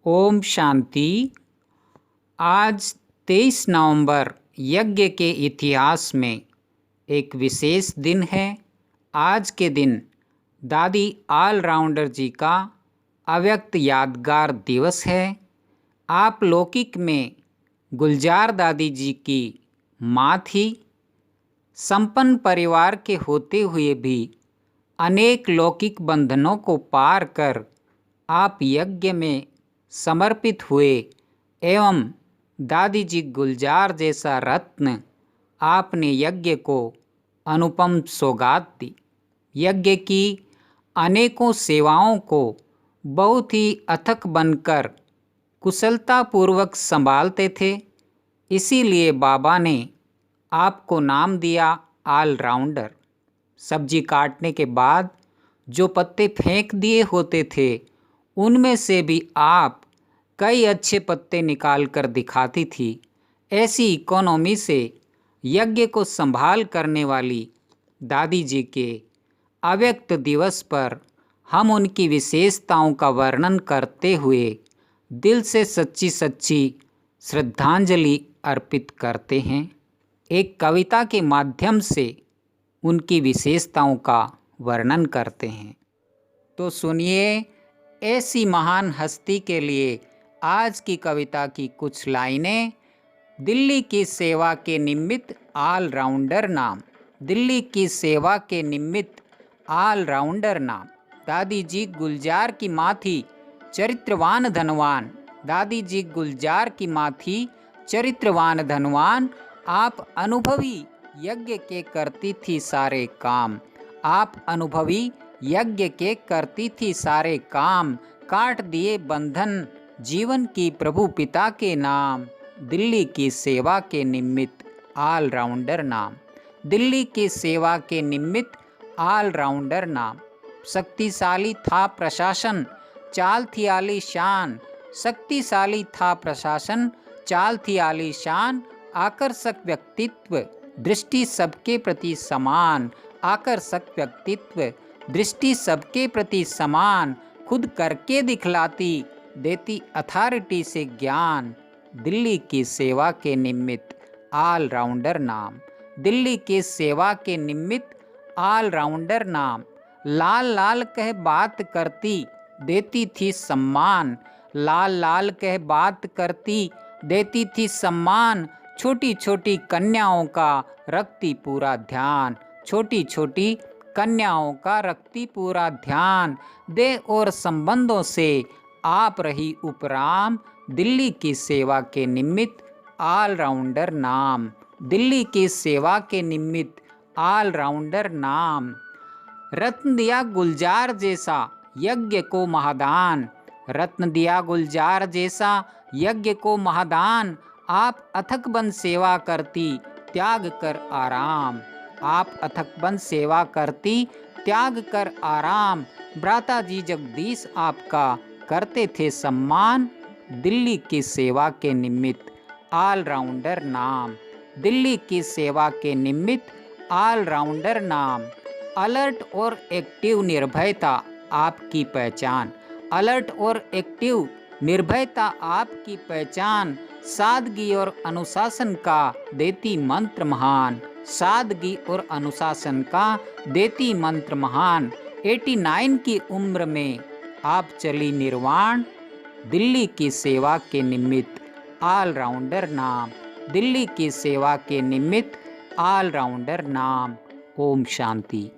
ओम शांति। आज 23 नवंबर यज्ञ के इतिहास में एक विशेष दिन है। आज के दिन दादी ऑलराउंडर जी का अव्यक्त यादगार दिवस है। आप लौकिक में गुलजार दादी जी की माँ थी। संपन्न परिवार के होते हुए भी अनेक लौकिक बंधनों को पार कर आप यज्ञ में समर्पित हुए एवं दादी जी गुलजार जैसा रत्न आपने यज्ञ को अनुपम सौगात दी। यज्ञ की अनेकों सेवाओं को बहुत ही अथक बनकर कुशलतापूर्वक संभालते थे। इसीलिए बाबा ने आपको नाम दिया ऑलराउंडर। सब्जी काटने के बाद जो पत्ते फेंक दिए होते थे उनमें से भी आप कई अच्छे पत्ते निकाल कर दिखाती थी। ऐसी इकोनॉमी से यज्ञ को संभाल करने वाली दादी जी के अव्यक्त दिवस पर हम उनकी विशेषताओं का वर्णन करते हुए दिल से सच्ची सच्ची श्रद्धांजलि अर्पित करते हैं। एक कविता के माध्यम से उनकी विशेषताओं का वर्णन करते हैं। तो सुनिए ऐसी महान हस्ती के लिए आज की कविता की कुछ लाइनें। दिल्ली की सेवा के निमित्त ऑलराउंडर नाम। दिल्ली की सेवा के निमित्त ऑलराउंडर नाम। दादी जी गुलजार की माँ थी, चरित्रवान धनवान। दादी जी गुलजार की माँ थी, चरित्रवान धनवान। आप अनुभवी यज्ञ के करती थी सारे काम। आप अनुभवी यज्ञ के करती थी सारे काम। काट दिए बंधन जीवन की प्रभु पिता के नाम। दिल्ली की सेवा के निमित्त ऑलराउंडर नाम। दिल्ली की सेवा के निमित्त ऑलराउंडर नाम। शक्तिशाली था प्रशासन, चाल थी आलीशान। शक्तिशाली था प्रशासन, चाल थी आलीशान। आकर्षक व्यक्तित्व, दृष्टि सबके प्रति समान। आकर्षक व्यक्तित्व, दृष्टि सबके प्रति समान। खुद करके दिखलाती, देती अथॉरिटी से ज्ञान। दिल्ली की सेवा के निमित्त ऑलराउंडर नाम। दिल्ली की सेवा के निमित्त ऑलराउंडर नाम। लाल लाल कह बात करती, देती थी सम्मान। लाल लाल कह बात करती, देती थी सम्मान। छोटी छोटी कन्याओं का रखती पूरा ध्यान। छोटी छोटी कन्याओं का रखती पूरा ध्यान। देह और संबंधों से आप रही उपराम। दिल्ली की सेवा के निमित्त ऑलराउंडर नाम। दिल्ली की सेवा के निमित्त ऑलराउंडर नाम। रत्न दिया गुलजार जैसा यज्ञ को महादान। रत्न दिया गुलजार जैसा यज्ञ को महादान। आप अथक बन सेवा करती, त्याग कर आराम। आप अथक बन सेवा करती, त्याग कर आराम। भ्राता जी जगदीश आपका करते थे सम्मान। दिल्ली की सेवा के निमित्त ऑलराउंडर नाम। दिल्ली की सेवा के निमित्त ऑलराउंडर नाम। अलर्ट और एक्टिव निर्भयता आपकी पहचान। अलर्ट और एक्टिव निर्भयता आपकी पहचान। सादगी और अनुशासन का देती मंत्र महान। सादगी और अनुशासन का देती मंत्र महान। 89 की उम्र में आप चली निर्वाण। दिल्ली की सेवा के निमित्त ऑलराउंडर नाम। दिल्ली की सेवा के निमित्त ऑलराउंडर नाम। ओम शांति।